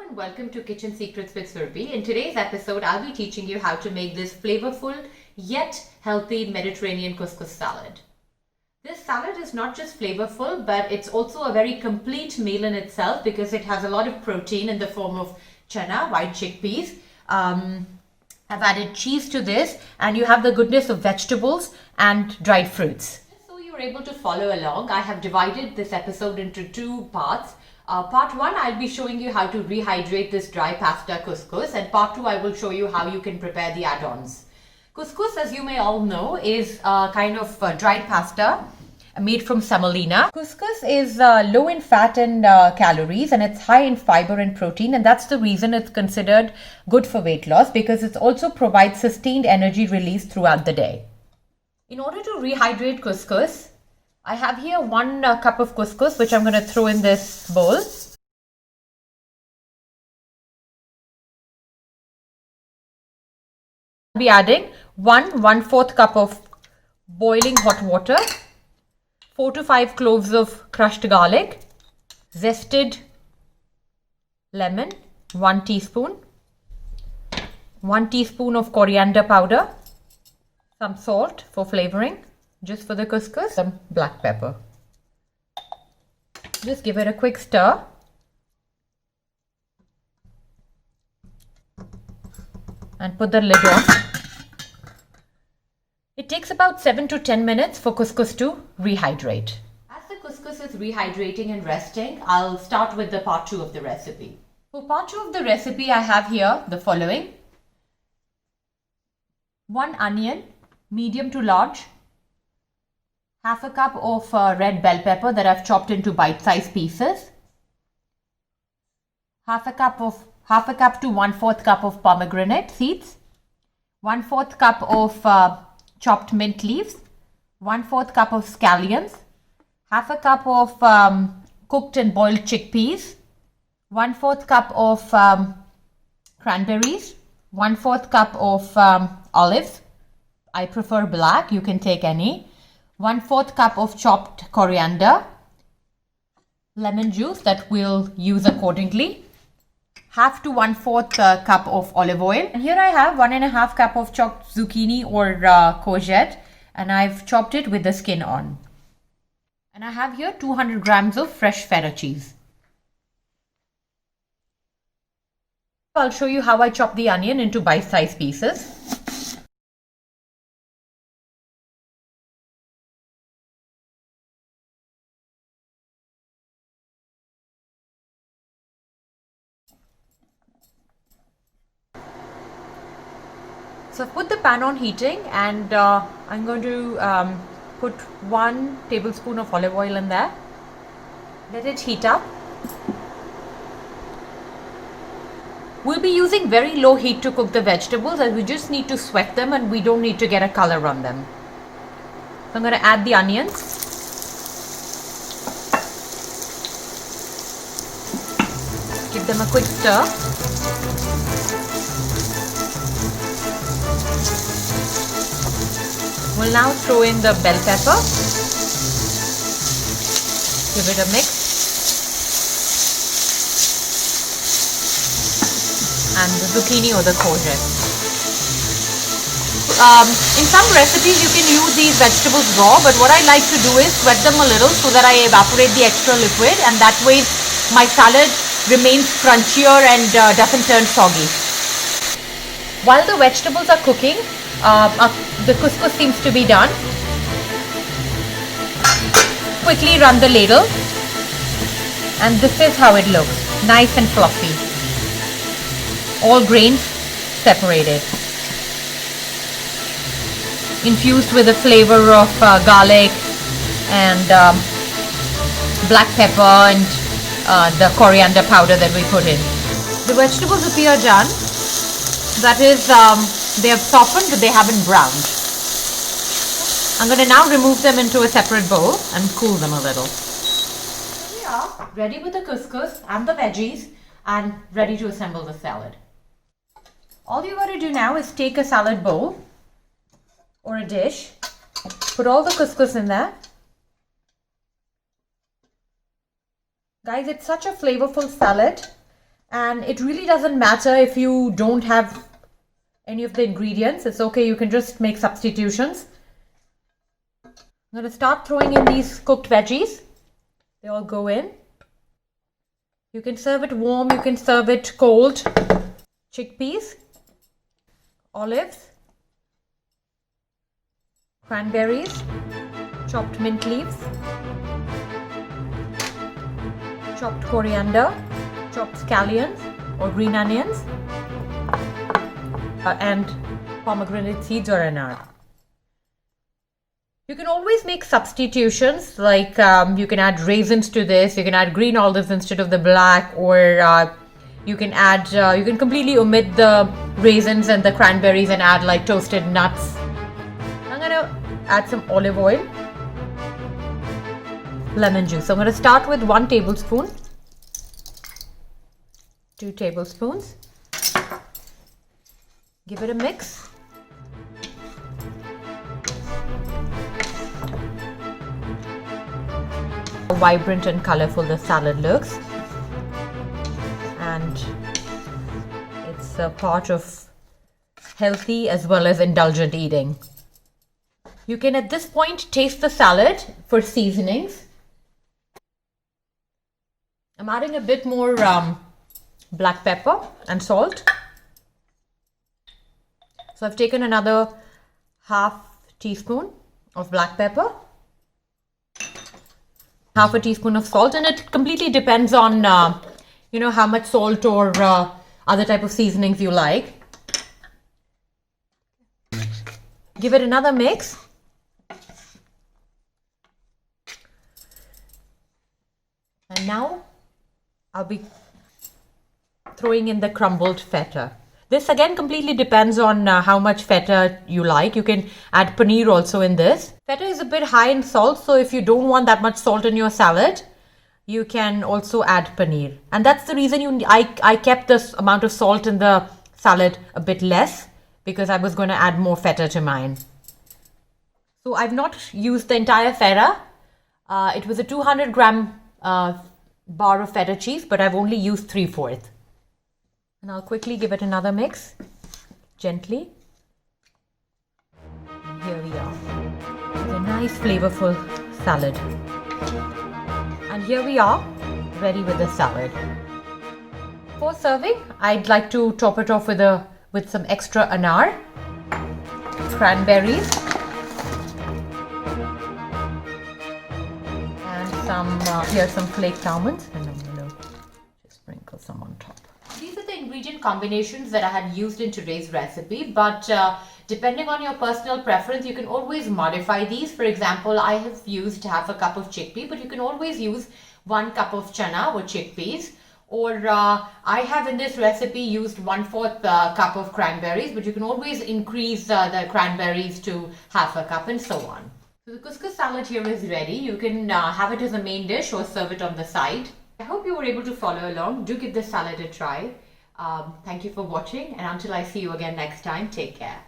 and welcome to Kitchen Secrets with Surbhy. In today's episode, I'll be teaching you how to make this flavorful yet healthy Mediterranean couscous salad. This salad is not just flavorful, but it's also a very complete meal in itself because it has a lot of protein in the form of chana, white chickpeas. I've added cheese to this, and you have the goodness of vegetables and dried fruits. So you're able to follow along. I have divided this episode into two parts. Part 1, I'll be showing you how to rehydrate this dry pasta couscous, and part 2, I will show you how you can prepare the add-ons. Couscous, as you may all know, is a kind of dried pasta made from semolina. Couscous is low in fat and calories, and it's high in fibre and protein, and that's the reason it's considered good for weight loss, because it also provides sustained energy release throughout the day. In order to rehydrate couscous, I have here 1 cup of couscous, which I'm going to throw in this bowl. I'll be adding 1/4 cup of boiling hot water, 4 to 5 cloves of crushed garlic, zested lemon, 1 teaspoon, 1 teaspoon of coriander powder, some salt for flavoring, just for the couscous, some black pepper. Just give it a quick stir. And put the lid on. It takes about 7 to 10 minutes for couscous to rehydrate. As the couscous is rehydrating and resting, I'll start with the part 2 of the recipe. For part 2 of the recipe, I have here the following. 1 onion, medium to large. Half a cup of red bell pepper that I've chopped into bite-sized pieces. Half a cup to 1/4 cup of pomegranate seeds. 1/4 cup of chopped mint leaves. 1/4 cup of scallions. Half a cup of cooked and boiled chickpeas. 1/4 cup of cranberries. 1/4 cup of olives. I prefer black, you can take any. 1/4 cup of chopped coriander, lemon juice that we'll use accordingly, half to 1/4 cup of olive oil. And here I have 1.5 cup of chopped zucchini or courgette, and I've chopped it with the skin on. And I have here 200 grams of fresh feta cheese. I'll show you how I chop the onion into bite-sized pieces. So I've put the pan on heating, and I'm going to put 1 tablespoon of olive oil in there. Let it heat up. We'll be using very low heat to cook the vegetables, as we just need to sweat them and we don't need to get a color on them. So I'm going to add the onions. Give them a quick stir. We'll now throw in the bell pepper. Give it a mix. And the zucchini or the courgette. In some recipes you can use these vegetables raw, but what I like to do is sweat them a little so that I evaporate the extra liquid, and that way my salad remains crunchier and doesn't turn soggy. While the vegetables are cooking, the couscous seems to be done. Quickly run the ladle, and this is how it looks, nice and fluffy. All grains separated, infused with the flavor of garlic and black pepper and the coriander powder that we put in. The vegetables appear done. That is, they have softened, but they haven't browned. I'm going to now remove them into a separate bowl and cool them a little. Here we are, ready with the couscous and the veggies, and ready to assemble the salad. All you got to do now is take a salad bowl or a dish, put all the couscous in there. Guys, it's such a flavorful salad. And it really doesn't matter if you don't have any of the ingredients. It's okay, you can just make substitutions. I'm going to start throwing in these cooked veggies. They all go in. You can serve it warm, you can serve it cold. Chickpeas, olives, cranberries, chopped mint leaves, chopped coriander, chopped scallions or green onions, and pomegranate seeds or anar. You can always make substitutions, like you can add raisins to this, you can add green olives instead of the black, or you can add, you can completely omit the raisins and the cranberries and add like toasted nuts. I'm gonna add some olive oil, lemon juice. So I'm gonna start with 1 tablespoon, 2 tablespoons. Give it a mix. How vibrant and colorful the salad looks, and it's a part of healthy as well as indulgent eating. You can at this point taste the salad for seasonings. I'm adding a bit more black pepper and salt. So I've taken another half teaspoon of black pepper, half a teaspoon of salt, and it completely depends on you know, how much salt or other type of seasonings you like. Give it another mix. And now I'll be throwing in the crumbled feta. This again completely depends on how much feta you like. You can add paneer also in this. Feta is a bit high in salt, so if you don't want that much salt in your salad, you can also add paneer. And that's the reason I kept this amount of salt in the salad a bit less, because I was going to add more feta to mine. So I've not used the entire feta. It was a 200 gram bar of feta cheese, but I've only used 3/4. And I'll quickly give it another mix, gently. And here we are, with a nice flavorful salad. And here we are, ready with the salad. For serving, I'd like to top it off with some extra anar, cranberries, and some flaked almonds, and I'm going to just sprinkle some on top. These are the ingredient combinations that I had used in today's recipe, but depending on your personal preference, you can always modify these. For example, I have used half a cup of chickpea, but you can always use 1 cup of chana or chickpeas. Or I have in this recipe used 1/4 cup of cranberries, but you can always increase the cranberries to half a cup and so on. So the couscous salad here is ready. You can have it as a main dish or serve it on the side. I hope you were able to follow along. Do give this salad a try. Thank you for watching, and until I see you again next time, take care.